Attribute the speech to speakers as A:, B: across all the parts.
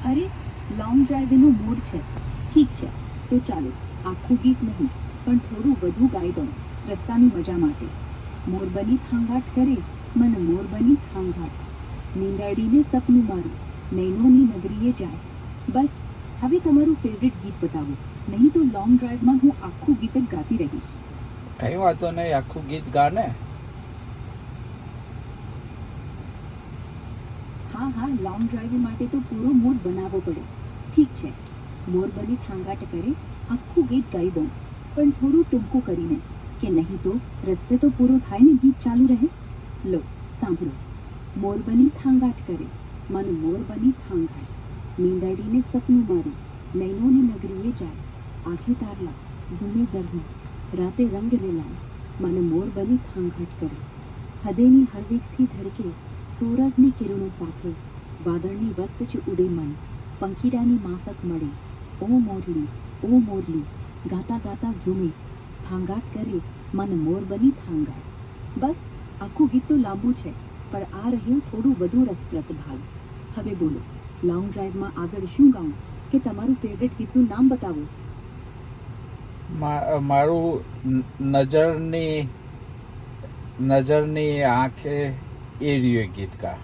A: અરે long ડ્રાઈવનો mood છે. ઠીક છે તો ચાલો આખું ગીત નહીં પણ થોડું વધુ ગાઈ દઉં રસ્તાની મજા માટે. મોર બની થાંગાટ કરે મન મોર બની થાંગાટ, નીંદરડીને સપનું મારું નૈનોની નગરીએ જાય. બસ હવે તમારું ફેવરેટ ગીત બતાવો, નહીં તો લોંગ ડ્રાઈવમાં હું આખું ગીત જ ગાતી રહીશ.
B: કઈ વાતો નહીં, આખું ગીત ગાને.
A: હા હા, લોંગ ડ્રાઈવ માટે તો પૂરો મૂડ બનાવવો પડે. ઠીક છે, મોર બની થાંગાટ કરે આખું ગીત ગાઈ દઉં પણ થોડું ટૂંકું કરીને, કે નહીં તો રસ્તે તો પૂરો થાય ને ગીત ચાલુ રહે. લો સાંભળો. મોર બની થાંગાટ કરે મન મોર બની થાંગાટ, નીંદરડીને સપનું મારું નૈનોની નગરીએ જાય. આંખે તારલા ઝૂમે ઝરના રાતે રંગ રેલાય, મન મોર બની થાંગાટ કરે. હૃદયની હળવેકથી ધડકે સૂરજની કિરણો સાથે, વાદળની વચ્ચે જ ઉડે મન પંખીડાની માફક મળે. ઓ મોરલી ગાતા ગાતા ઝૂમે થાંગાટ કરે મન મોર બની થાંગાટ. બસ આખું ગીત તો લાંબુ છે પણ આ રહ્યું થોડું વધુ રસપ્રદ ભાગ. હવે બોલો, લોંગ ડ્રાઈવમાં આગળ શું ગાઉં કે તમારું ફેવરેટ ગીતનું નામ બતાવો.
B: મારું નજરની આંખે એ રહ્યું ગીત કા.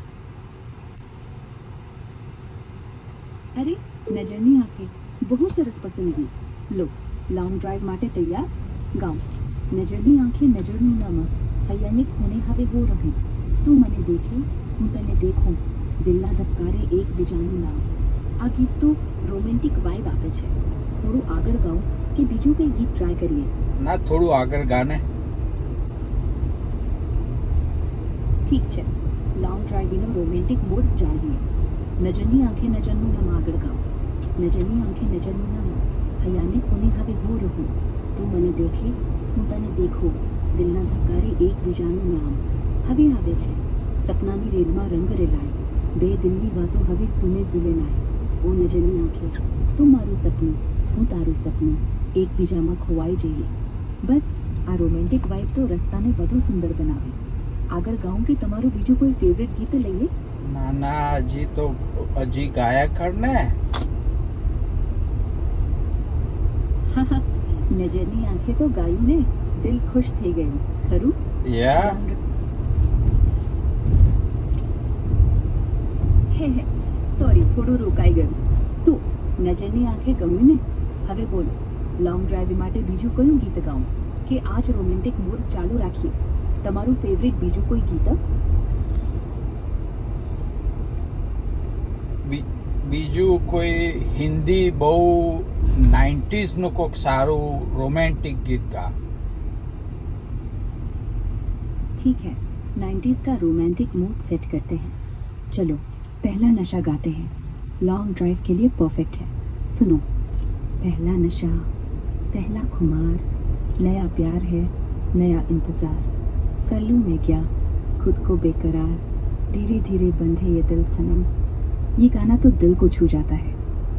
A: અરે નજરની આંખે, બહુ સરસ પસંદગી. લો લોંગ ડ્રાઈવ માટે તૈયાર? ગાઉં. નજરની આંખે નજરનું નામ, હૈયાને ખૂણે હવે હો રહું, તું મને દેખે હું તને દેખું, દિલના ધબકારે એકબીજાનું નામ. આ ગીત તો રોમેન્ટિક વાઇબ આપે છે. થોડું આગળ ગાઉં કે બીજું કંઈ ગીત ટ્રાય કરીએ?
B: ના, થોડું આગળ ગાને.
A: ઠીક છે, લોંગ ડ્રાઈવનો રોમેન્ટિક મૂડ જાળવીએ. નજરની આંખે નજરનું નામ આગળ ગાઉં. નજરની આંખે નજરનું નામ, હૈયાને ખૂણે હવે હો રહું, તું મને દેખે હું તને દેખું, દિલના ધબકારે એકબીજાનું નામ. હવે આવે છે સપનાની રેલમાં રંગ રેલાય, બે દિલની વાતો હવે ઝૂમે ઝૂલેલાય. ઓ નજરની આંખે તું મારું સપનું, હું તારું સપનું, એકબીજામાં ખોવાઈ જઈએ. બસ આ રોમેન્ટિક વાઇબ તો રસ્તાને વધુ સુંદર બનાવે. આગળ ગાઉં કે તમારું બીજું કોઈ ફેવરેટ ગીત લઈએ?
B: ના, હજી ગાયા કર ને.
A: હા હા, નજરની આંખે તો ગાયું ને, દિલ ખુશ થઈ ગયું ખરું.
B: યા
A: હે સોરી, થોડું રોકાઈ ગયું. તો નજરની આંખે ગમ્યું ને? હવે બોલો, લોંગ ડ્રાઈવ માટે બીજું કયું ગીત ગાઉં કે આ જ રોમેન્ટિક મૂડ ચાલુ રાખીએ? તમારું ફેવરેટ બીજું કોઈ ગીત?
B: બીજું કોઈ હિન્દી બહુ 90s નું કોઈક સારું રોમેન્ટિક ગીત ગા.
A: ठीक है, 90s का रोमांटिक मूड सेट करते हैं. चलो पहला नशा गाते हैं, लॉन्ग ड्राइव के लिए परफेक्ट है. सुनो. पहला नशा, पहला खुमार, नया प्यार है, नया इंतज़ार, कर लूँ मैं क्या खुद को बेकरार, धीरे धीरे बंधे ये दिल सनम. ये गाना तो दिल को छू जाता है.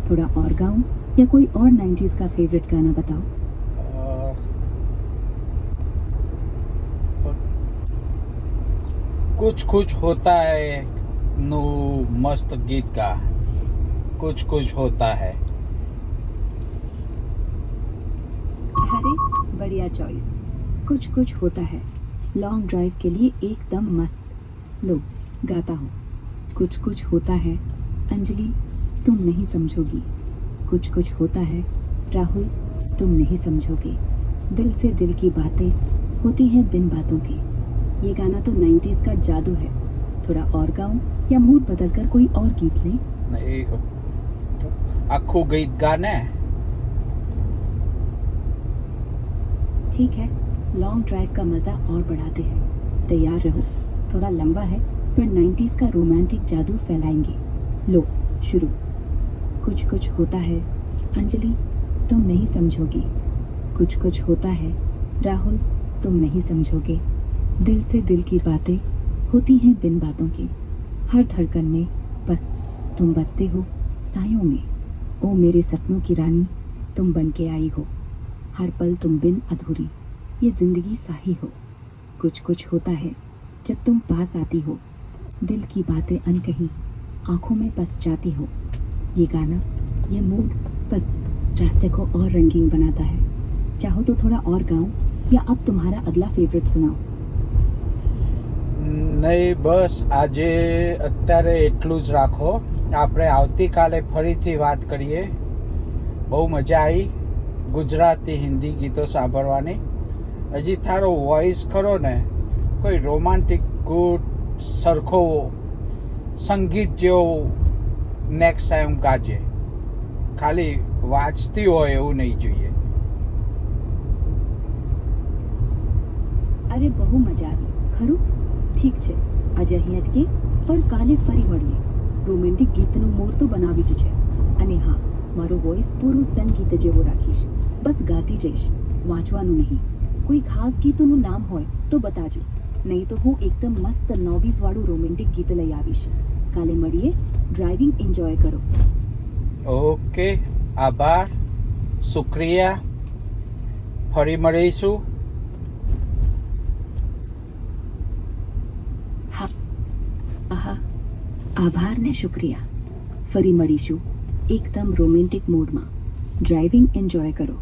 A: थोड़ा और गाऊं या कोई और 90s का फेवरेट गाना बताओ?
B: कुछ कुछ होता है नो मस्त गीत का. कुछ कुछ होता है.
A: अरे बढ़िया चॉइस. कुछ कुछ होता है लॉन्ग ड्राइव के लिए एकदम मस्त. लो गाता हूँ. कुछ कुछ होता है अंजलि, तुम नहीं समझोगी. कुछ कुछ होता है राहुल, तुम नहीं समझोगे. दिल से दिल की बातें होती हैं बिन बातों की. ये गाना तो 90s का जादू है. थोड़ा और गाऊं या मूड बदलकर कोई और गीत लें?
B: नहीं, आखो गीत गाने.
A: ठीक है, लॉन्ग ड्राइव का मज़ा और बढ़ाते हैं. तैयार रहो. थोड़ा लंबा है पर 90s का रोमांटिक जादू फैलाएंगे. लो शुरू. कुछ कुछ होता है अंजलि, तुम नहीं समझोगी. कुछ कुछ होता है राहुल, तुम नहीं समझोगे. दिल से दिल की बातें होती हैं बिन बातों की. हर धड़कन में बस तुम बसते हो सायों में. ओ मेरे सपनों की रानी, तुम बन के आई हो. हर पल तुम बिन अधूरी, ये जिंदगी सा ही हो. कुछ होता है जब तुम पास आती हो. दिल की बातें अनकही आंखों में बस जाती हो. ये गाना, ये मूड बस रास्ते को और रंगीन बनाता है. चाहो तो थोड़ा और गाऊं या अब तुम्हारा अगला फेवरेट सुनाओ.
B: નહીં, બસ આજે અત્યારે એટલું જ રાખો. આપણે આવતીકાલે ફરીથી વાત કરીએ. બહુ મજા આવી ગુજરાતી હિન્દી ગીતો સાંભળવાની. હજી તારો વોઇસ ખરો ને, કોઈ રોમાન્ટિક ગુડ સરખો સંગીત જેવો નેક્સ્ટ ટાઈમ ગાજે. ખાલી વાંચતી હોય એવું નહીં જોઈએ.
A: અરે બહુ મજા આવી ખરું. ઠીક છે, આજે અહીં અટકે પણ કાલે ફરી મળીએ. રોમેન્ટિક ગીતનું મૂડ તો બનાવી જ છે. અને હા, મારો વોઇસ પૂરો સંગીત જેવો રાખીશ. બસ ગાતી જઈશ, વાંચવાનું નહીં. કોઈ ખાસ ગીતોનું નામ હોય તો બતાજો, નહીં તો હું એકદમ મસ્ત 90s વાળું રોમેન્ટિક ગીત લઈ આવીશ. કાલે મળીએ. ડ્રાઇવિંગ એન્જોય કરો.
B: ઓકે, આભાર, શુક્રિયા. ફરી મળીશું.
A: આહા, આભાર ને શુક્રિયા. ફરી મળીશું એકદમ રોમેન્ટિક મૂડમાં. ડ્રાઇવિંગ એન્જોય કરો.